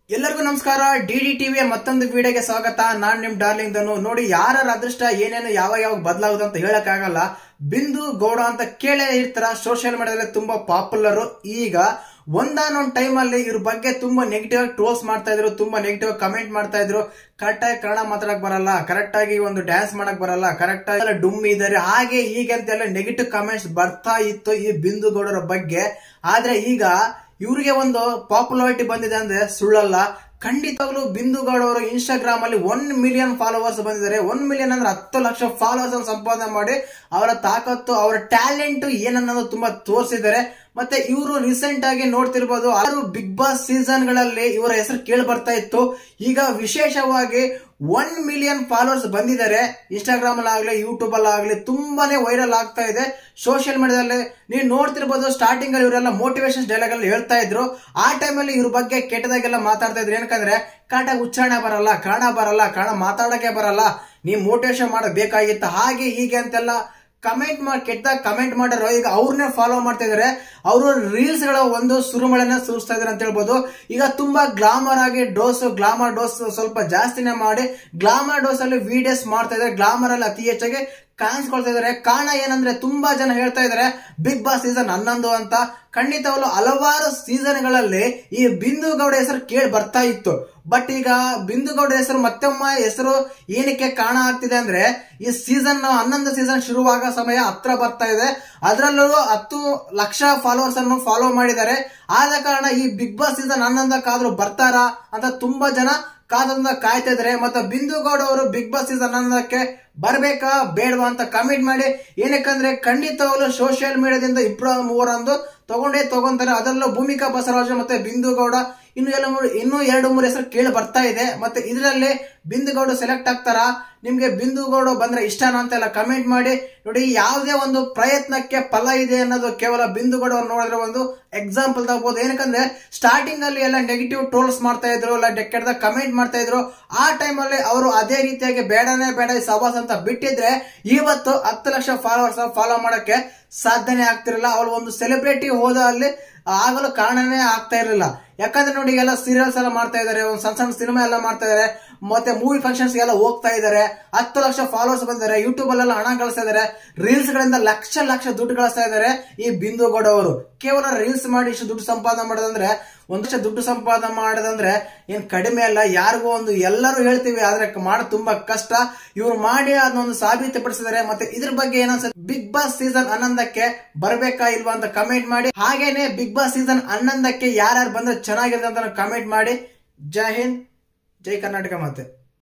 ಎಲ್ಲರಿಗೂ ನಮಸ್ಕಾರ. ಡಿಡಿ ಟಿವಿಯ ಮತ್ತೊಂದು ವಿಡಿಯೋಗೆ ಸ್ವಾಗತ. ನಾನ್ ನಿಮ್ ಡಾರ್ಲಿಂಗ್ ಧನು. ನೋಡಿ, ಯಾರ ಅದೃಷ್ಟ ಏನೇನು ಯಾವಾಗ ಬದಲಾಗುದು ಅಂತ ಹೇಳಕ್ ಆಗಲ್ಲ. ಬಿಂದು ಗೌಡ ಅಂತ ಕೇಳೇ ಇರ್ತಾರ. ಸೋಷಿಯಲ್ ಮೀಡಿಯಾದಲ್ಲಿ ತುಂಬಾ ಪಾಪ್ಯುಲರ್. ಈಗ ಒಂದಾನೊಂದ್ ಟೈಮ್ ಅಲ್ಲಿ ಇವ್ರ ಬಗ್ಗೆ ತುಂಬಾ ನೆಗೆಟಿವ್ ಆಗಿ ಟ್ರೋಲ್ಸ್ ಮಾಡ್ತಾ ಇದ್ರು, ತುಂಬಾ ನೆಗೆಟಿವ್ ಆಗಿ ಕಮೆಂಟ್ ಮಾಡ್ತಾ ಇದ್ರು. ಕರೆಕ್ಟ್ ಆಗಿ ಕನ್ನಡ ಮಾತಾಡಕ್ ಬರಲ್ಲ, ಕರೆಕ್ಟ್ ಆಗಿ ಒಂದು ಡ್ಯಾನ್ಸ್ ಮಾಡಕ್ ಬರಲ್ಲ, ಕರೆಕ್ಟ್ ಆಗಿ ಡುಮ್ ಇದಾರೆ, ಹಾಗೆ ಹೀಗೆ ಅಂತೆಲ್ಲ ನೆಗೆಟಿವ್ ಕಮೆಂಟ್ಸ್ ಬರ್ತಾ ಇತ್ತು ಈ ಬಿಂದು ಗೌಡರ ಬಗ್ಗೆ. ಆದ್ರೆ ಈಗ ಇವ್ರಿಗೆ ಒಂದು ಪಾಪ್ಯುಲಾರಿಟಿ ಬಂದಿದೆ ಅಂದ್ರೆ ಸುಳ್ಳಲ್ಲ. ಖಂಡಿತವಾಗ್ಲೂ ಬಿಂದು ಗೌಡ ಅವರು ಇನ್ಸ್ಟಾಗ್ರಾಮ್ ಅಲ್ಲಿ 1 ಮಿಲಿಯನ್ ಫಾಲೋವರ್ಸ್ ಬಂದಿದ್ದಾರೆ. 1 ಮಿಲಿಯನ್ ಅಂದ್ರೆ 10 ಲಕ್ಷ ಫಾಲೋವರ್ಸ್ ಸಂಪಾದನೆ ಮಾಡಿ ಅವರ ತಾಕತ್ತು, ಅವರ ಟ್ಯಾಲೆಂಟ್ ಏನನ್ನೋದು ತುಂಬಾ ತೋರಿಸಿದ್ದಾರೆ. ಮತ್ತೆ ಇವರು ರೀಸೆಂಟ್ ಆಗಿ ನೋಡ್ತಿರ್ಬೋದು, ಬಿಗ್ ಬಾಸ್ ಸೀಸನ್ ಗಳಲ್ಲಿ ಇವರ ಹೆಸರು ಕೇಳಿ ಬರ್ತಾ ಇತ್ತು. ಈಗ ವಿಶೇಷವಾಗಿ 1 ಮಿಲಿಯನ್ ಫಾಲೋವರ್ಸ್ ಬಂದಿದ್ದಾರೆ. ಇನ್ಸ್ಟಾಗ್ರಾಮ್ ಅಲ್ಲಿ ಯೂಟ್ಯೂಬ್ ಅಲ್ಲಿ ತುಂಬಾನೇ ವೈರಲ್ ಆಗ್ತಾ ಇದೆ. ಸೋಷಿಯಲ್ ಮೀಡಿಯಾದಲ್ಲಿ ನೀವು ನೋಡ್ತಿರ್ಬೋದು, ಸ್ಟಾರ್ಟಿಂಗ್ ಅಲ್ಲಿ ಇವರೆಲ್ಲ ಮೋಟಿವೇಶನ್ ಡೈಲಾಗ್ ಅಲ್ಲಿ ಹೇಳ್ತಾ ಇದ್ರು. ಆ ಟೈಮ್ ಅಲ್ಲಿ ಇವ್ರ ಬಗ್ಗೆ ಕೆಟ್ಟದಾಗೆಲ್ಲ ಮಾತಾಡ್ತಾ ಇದ್ರು. ಏನಕ್ಕಂದ್ರೆ ಕರೆಕ್ಟಾಗಿ ಉಚ್ಚಾರಣೆ ಬರಲ್ಲ, ಕನ್ನಡ ಮಾತಾಡಕ್ಕೆ ಬರಲ್ಲ, ನೀವು ಮೋಟಿವೇಶನ್ ಮಾಡಬೇಕಾಗಿತ್ತು, ಹಾಗೆ ಹೀಗೆ ಅಂತೆಲ್ಲ ಕಮೆಂಟ್ ಮಾಡಿ ಕೆಟ್ಟದಾಗ ಕಮೆಂಟ್ ಮಾಡಿರೋ. ಈಗ ಅವ್ರನ್ನೇ ಫಾಲೋ ಮಾಡ್ತಾ ಇದಾರೆ. ಅವರು ರೀಲ್ಸ್ ಗಳ ಒಂದು ಸುರುಮಳೆನ ಸುರಿಸ್ತಾ ಇದಾರೆ ಅಂತ ಹೇಳ್ಬೋದು. ಈಗ ತುಂಬಾ ಗ್ಲಾಮರ್ ಡೋಸ್ ಸ್ವಲ್ಪ ಜಾಸ್ತಿನೇ ಮಾಡಿ ಗ್ಲಾಮರ್ ಡೋಸ್ ಅಲ್ಲಿ ವಿಡಿಯೋಸ್ ಮಾಡ್ತಾ ಇದಾರೆ. ಗ್ಲಾಮರ್ ಅಲ್ಲಿ ಅತಿ ಹೆಚ್ಚಾಗಿ ಕಾಣಿಸ್ಕೊಳ್ತಾ ಇದಾರೆ. ಕಾರಣ ಏನಂದ್ರೆ ತುಂಬಾ ಜನ ಹೇಳ್ತಾ ಇದಾರೆ ಬಿಗ್ ಬಾಸ್ ಸೀಸನ್ 11 ಅಂತ. ಖಂಡಿತವಲ್ಲೂ ಹಲವಾರು ಸೀಸನ್ ಗಳಲ್ಲಿ ಈ ಬಿಂದು ಗೌಡ ಹೆಸರು ಕೇಳಿ ಬರ್ತಾ ಇತ್ತು. ಬಟ್ ಈಗ ಬಿಂದು ಗೌಡ ಹೆಸರು ಮತ್ತೊಮ್ಮೆ ಹೆಸರು ಏನಕ್ಕೆ ಕಾರಣ ಆಗ್ತಿದೆ ಅಂದ್ರೆ, ಈ ಸೀಸನ್ 11 ಸೀಸನ್ ಶುರುವಾಗ ಸಮಯ ಹತ್ರ ಬರ್ತಾ ಇದೆ. ಅದರಲ್ಲೂ 10 ಲಕ್ಷ ಫಾಲೋವರ್ಸ್ ಅನ್ನು ಫಾಲೋ ಮಾಡಿದ್ದಾರೆ. ಆದ ಕಾರಣ ಈ ಬಿಗ್ ಬಾಸ್ ಸೀಸನ್ 11 ಬರ್ತಾರಾ ಅಂತ ತುಂಬಾ ಜನ ಕಾಯ್ತಾ ಇದಾರೆ. ಮತ್ತೆ ಬಿಂದು ಗೌಡ ಅವರು ಬಿಗ್ ಬಾಸ್ ಸೀಸನ್ 11 ಬರ್ಬೇಕಾ ಬೇಡವಾ ಅಂತ ಕಮೆಂಟ್ ಮಾಡಿ. ಏನಕ್ಕಂದ್ರೆ ಖಂಡಿತವಾಗ್ಲೂ ಸೋಷಿಯಲ್ ಮೀಡಿಯಾದಿಂದ 2-3 ತಗೊಂತಾರೆ. ಅದರಲ್ಲೂ ಭೂಮಿಕಾ ಬಸವರಾಜ ಮತ್ತೆ ಬಿಂದು ಗೌಡ ಇನ್ನೂ 2-3 ಹೆಸರು ಕೇಳಿ ಬರ್ತಾ ಇದೆ. ಮತ್ತೆ ಇದರಲ್ಲಿ ಬಿಂದು ಗೌಡ ಸೆಲೆಕ್ಟ್ ಆಗ್ತಾರ? ನಿಮ್ಗೆ ಬಿಂದು ಗೌಡ ಬಂದ್ರೆ ಇಷ್ಟನಾ ಅಂತೆಲ್ಲ ಕಮೆಂಟ್ ಮಾಡಿ. ನೋಡಿ, ಯಾವುದೇ ಒಂದು ಪ್ರಯತ್ನಕ್ಕೆ ಫಲ ಇದೆ ಅನ್ನೋದು ಕೇವಲ ಬಿಂದು ಗೌಡ ಅವ್ರು ನೋಡಿದ್ರೆ ಒಂದು ಎಕ್ಸಾಂಪಲ್ ತಗೋಬಹುದು. ಏನಕ್ಕಂದ್ರೆ ಸ್ಟಾರ್ಟಿಂಗ್ ಅಲ್ಲಿ ಎಲ್ಲ ನೆಗೆಟಿವ್ ಟ್ರೋಲ್ಸ್ ಮಾಡ್ತಾ ಇದ್ರು, ಇಲ್ಲ ಕೆಟ್ಟದಾಗ ಕಮೆಂಟ್ ಮಾಡ್ತಾ ಇದ್ರು. ಆ ಟೈಮ್ ಅಲ್ಲಿ ಅವರು ಅದೇ ರೀತಿಯಾಗಿ ಬೇಡನೇ ಬೇಡ ಸವಾಸ್ ಅಂತ ಬಿಟ್ಟಿದ್ರೆ ಇವತ್ತು 10 ಲಕ್ಷ ಫಾಲೋವರ್ಸ್ ಫಾಲೋ ಮಾಡಕ್ಕೆ ಸಾಧ್ಯನೇ ಆಗ್ತಿರಲಿಲ್ಲ. ಅವಳು ಒಂದು ಸೆಲೆಬ್ರಿಟಿ ಹೋದ ಅಲ್ಲಿ ಆಗಲು ಕಾರಣನೇ ಆಗ್ತಾ ಇರಲಿಲ್ಲ. ಯಾಕಂದ್ರೆ ನೋಡಿ, ಎಲ್ಲ ಸೀರಿಯಲ್ಸ್ ಎಲ್ಲ ಮಾಡ್ತಾ ಇದಾರೆ, ಒಂದು ಸಣ್ಣ ಸಿನಿಮಾ ಎಲ್ಲ ಮಾಡ್ತಾ ಇದಾರೆ, ಮತ್ತೆ ಮೂವಿ ಫಂಕ್ಷನ್ಸ್ ಎಲ್ಲ ಹೋಗ್ತಾ ಇದಾರೆ. 10 ಲಕ್ಷ ಫಾಲೋವರ್ಸ್ ಬಂದಿದ್ದಾರೆ. ಯೂಟ್ಯೂಬ್ ಅಲ್ಲೆಲ್ಲ ಹಣ ಗಳಿಸ್ತಾ ಇದಾರೆ. ರೀಲ್ಸ್ ಗಳಿಂದ ಲಕ್ಷ ದುಡ್ಡು ಗಳಿಸ್ತಾ ಇದಾರೆ ಈ ಬಿಂದು ಗೌಡ ಅವರು. ಕೇವಲ ರೀಲ್ಸ್ ಮಾಡಿ ಇಷ್ಟು ದುಡ್ಡು ಸಂಪಾದನೆ ಮಾಡೋದಂದ್ರೆ, 1 ಲಕ್ಷ ದುಡ್ಡು ಸಂಪಾದನೆ ಮಾಡೋದಂದ್ರೆ ಏನ್ ಕಡಿಮೆ ಅಲ್ಲ. ಯಾರಿಗೂ ಎಲ್ಲರೂ ಹೇಳ್ತೀವಿ, ಆದ್ರೆ ಮಾಡೋದು ತುಂಬಾ ಕಷ್ಟ. ಇವ್ರು ಮಾಡಿ ಅದನ್ನೊಂದು ಸಾಬೀತುಪಡಿಸಿದ್ದಾರೆ. ಮತ್ತೆ ಇದ್ರ ಬಗ್ಗೆ ಏನನ್ಸುತ್ತೆ, ಬಿಗ್ ಬಾಸ್ ಸೀಸನ್ 11 ಬರ್ಬೇಕಾ ಇಲ್ವಾ ಅಂತ ಕಮೆಂಟ್ ಮಾಡಿ. ಹಾಗೇನೆ ಬಿಗ್ ಬಾಸ್ ಸೀಸನ್ 11 ಯಾರ್ಯಾರು ಬಂದ್ರೆ ಚೆನ್ನಾಗಿದೆ ಅಂತ ಕಮೆಂಟ್ ಮಾಡಿ. ಜೈ ಹಿಂದ್, ಜೈ ಕರ್ನಾಟಕ. ಮತ್ತೆ